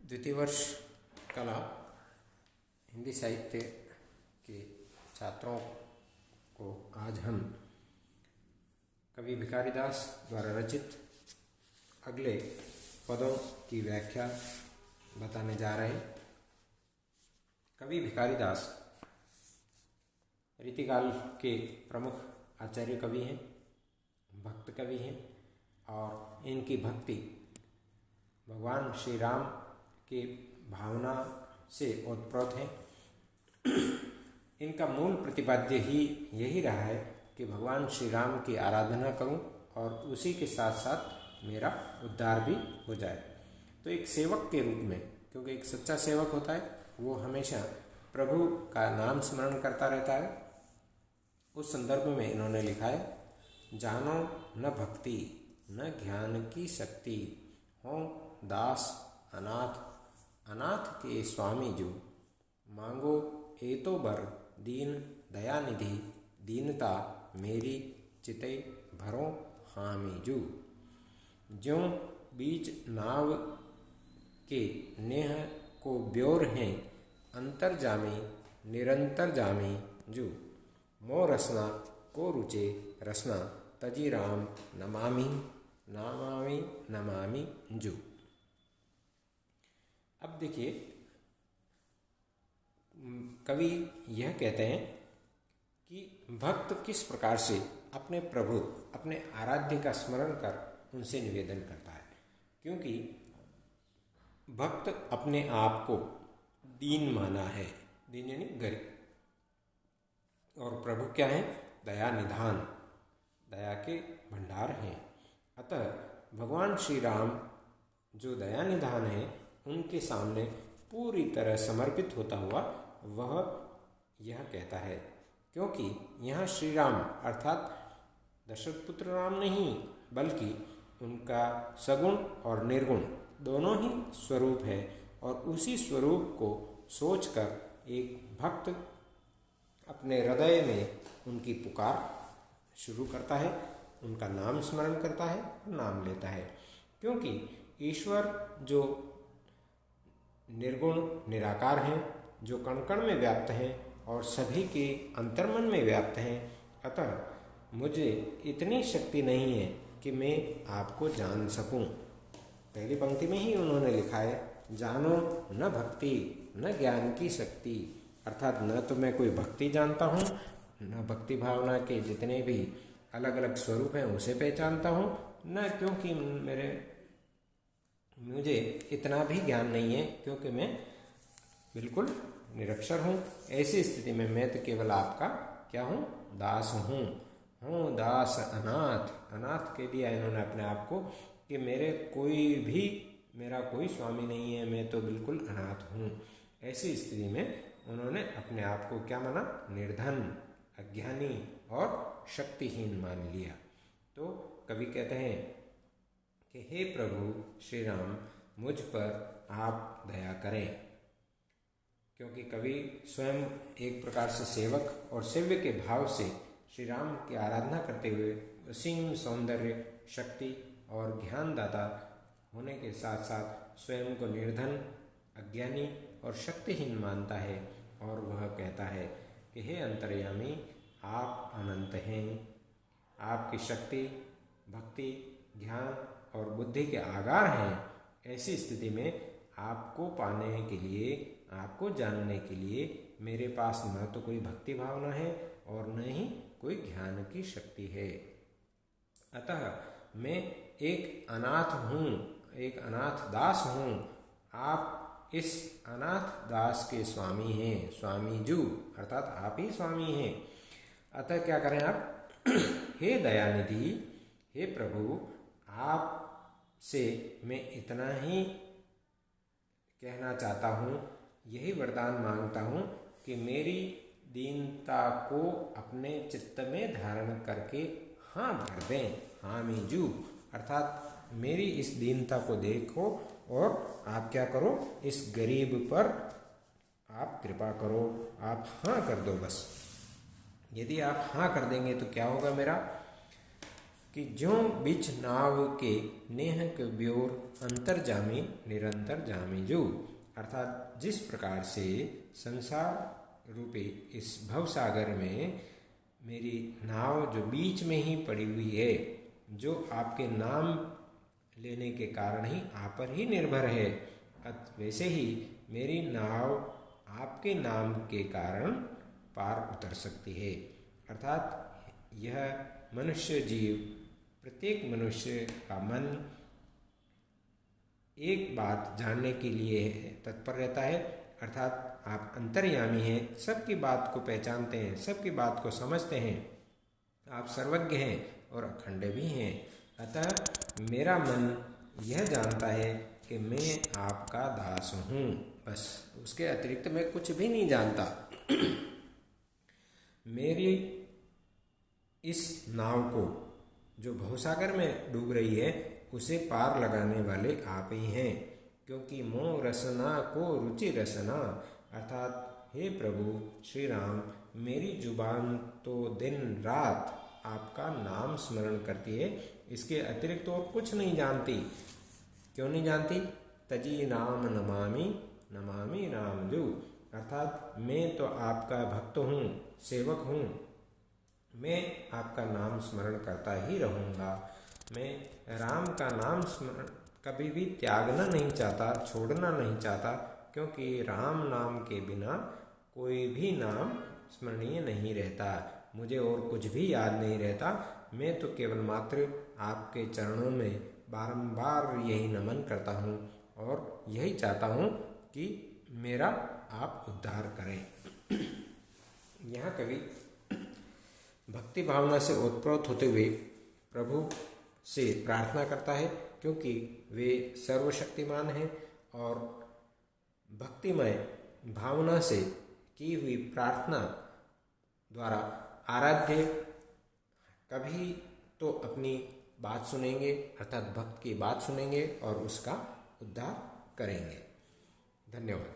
द्वितीय वर्ष कला हिंदी साहित्य के छात्रों को आज हम कवि भिखारीदास द्वारा रचित अगले पदों की व्याख्या बताने जा रहे हैं। कवि भिखारीदास रीतिकाल के प्रमुख आचार्य कवि हैं, भक्त कवि हैं और इनकी भक्ति भगवान श्री राम के भावना से ओतप्रोत है। इनका मूल प्रतिपाद्य ही यही रहा है कि भगवान श्री राम की आराधना करूं और उसी के साथ साथ मेरा उद्धार भी हो जाए। तो एक सेवक के रूप में, क्योंकि एक सच्चा सेवक होता है वो हमेशा प्रभु का नाम स्मरण करता रहता है, उस संदर्भ में इन्होंने लिखा है, जानो न भक्ति न ज्ञान की शक्ति, हो दास अनाथ अनाथ के स्वामी जो, मांगो ए तो बर दीन दयानिधि, दीनता मेरी चिते भरो हामी जू। ज्यों बीच नाव के नेह को ब्योर हैं, अंतर जामे निरंतर जामे जू। मो रसना को रुचे रसना, तजी राम नमामि नमामि नमामि जू। अब देखिए, कवि यह कहते हैं कि भक्त किस प्रकार से अपने प्रभु, अपने आराध्य का स्मरण कर उनसे निवेदन करता है। क्योंकि भक्त अपने आप को दीन माना है, दीन यानी गरीब, और प्रभु क्या है? दया निधान, दया के भंडार हैं। अतः भगवान श्री राम जो दया निधान है, उनके सामने पूरी तरह समर्पित होता हुआ वह यह कहता है। क्योंकि यहाँ श्री राम अर्थात दशरथ पुत्र राम नहीं, बल्कि उनका सगुण और निर्गुण दोनों ही स्वरूप है, और उसी स्वरूप को सोचकर एक भक्त अपने हृदय में उनकी पुकार शुरू करता है, उनका नाम स्मरण करता है, नाम लेता है। क्योंकि ईश्वर जो निर्गुण निराकार हैं, जो कण कण में व्याप्त हैं और सभी के अंतर्मन में व्याप्त हैं, अतः मुझे इतनी शक्ति नहीं है कि मैं आपको जान सकूं। पहली पंक्ति में ही उन्होंने लिखा है, जानो न भक्ति न ज्ञान की शक्ति, अर्थात न तो मैं कोई भक्ति जानता हूँ, न भक्ति भावना के जितने भी अलग अलग स्वरूप हैं उसे पहचानता हूँ, न क्योंकि मुझे इतना भी ज्ञान नहीं है, क्योंकि मैं बिल्कुल निरक्षर हूँ। ऐसी स्थिति में मैं तो केवल आपका क्या हूँ? दास हूँ दास अनाथ। अनाथ कह दिया इन्होंने अपने आप को कि मेरा कोई स्वामी नहीं है, मैं तो बिल्कुल अनाथ हूँ। ऐसी स्थिति में उन्होंने अपने आप को क्या माना? निर्धन, अज्ञानी और शक्तिहीन मान लिया। तो कवि कहते हैं कि हे प्रभु श्री राम, मुझ पर आप दया करें। क्योंकि कवि स्वयं एक प्रकार से सेवक और सेव्य के भाव से श्री राम की आराधना करते हुए असीम सौंदर्य, शक्ति और ज्ञानदाता होने के साथ साथ स्वयं को निर्धन, अज्ञानी और शक्तिहीन मानता है, और वह कहता है कि हे अंतर्यामी, आप अनंत हैं, आपकी शक्ति, भक्ति, ज्ञान और बुद्धि के आगार हैं। ऐसी स्थिति में आपको पाने के लिए, आपको जानने के लिए मेरे पास न तो कोई भक्ति भावना है और न ही कोई ज्ञान की शक्ति है। अतः मैं एक अनाथ हूँ, एक अनाथ दास हूँ। आप इस अनाथ दास के स्वामी हैं, स्वामी जू, अर्थात आप ही स्वामी हैं। अतः क्या करें आप? हे दयानिधि, हे प्रभु, आप से मैं इतना ही कहना चाहता हूँ, यही वरदान मांगता हूँ कि मेरी दीनता को अपने चित्त में धारण करके हाँ भर दें, हामी जू, अर्थात मेरी इस दीनता को देखो और आप क्या करो? इस गरीब पर आप कृपा करो, आप हाँ कर दो बस। यदि आप हाँ कर देंगे तो क्या होगा मेरा? कि ज्यों बीच नाव के नेह के ब्योर अंतर जामी निरंतर जामी जो, अर्थात जिस प्रकार से संसार रूपी इस भवसागर में मेरी नाव जो बीच में ही पड़ी हुई है, जो आपके नाम लेने के कारण ही आप पर ही निर्भर है, वैसे ही मेरी नाव आपके नाम के कारण पार उतर सकती है। अर्थात यह मनुष्य जीव, प्रत्येक मनुष्य का मन एक बात जानने के लिए तत्पर रहता है, अर्थात आप अंतर्यामी हैं, सबकी बात को पहचानते हैं, सबकी बात को समझते हैं, आप सर्वज्ञ हैं और अखंड भी हैं। अतः मेरा मन यह जानता है कि मैं आपका दास हूँ, बस उसके अतिरिक्त मैं कुछ भी नहीं जानता। मेरी इस नाव को जो भवसागर में डूब रही है उसे पार लगाने वाले आप ही हैं, क्योंकि मोह रसना को रुचि रसना, अर्थात हे प्रभु श्री राम, मेरी जुबान तो दिन रात आपका नाम स्मरण करती है, इसके अतिरिक्त और कुछ नहीं जानती। क्यों नहीं जानती? तजी नाम नमामि नमामि राम जो, अर्थात मैं तो आपका भक्त हूँ, सेवक हूँ, मैं आपका नाम स्मरण करता ही रहूँगा। मैं राम का नाम स्मरण कभी भी त्यागना नहीं चाहता, छोड़ना नहीं चाहता, क्योंकि राम नाम के बिना कोई भी नाम स्मरणीय नहीं रहता। मुझे और कुछ भी याद नहीं रहता। मैं तो केवल मात्र आपके चरणों में बारंबार यही नमन करता हूँ और यही चाहता हूँ कि मेरा आप उद्धार करें। यहाँ कवि भक्ति भावना से ओतप्रोत होते हुए प्रभु से प्रार्थना करता है, क्योंकि वे सर्वशक्तिमान हैं और भक्तिमय भावना से की हुई प्रार्थना द्वारा आराध्य कभी तो अपनी बात सुनेंगे, अर्थात भक्त की बात सुनेंगे और उसका उद्धार करेंगे। धन्यवाद।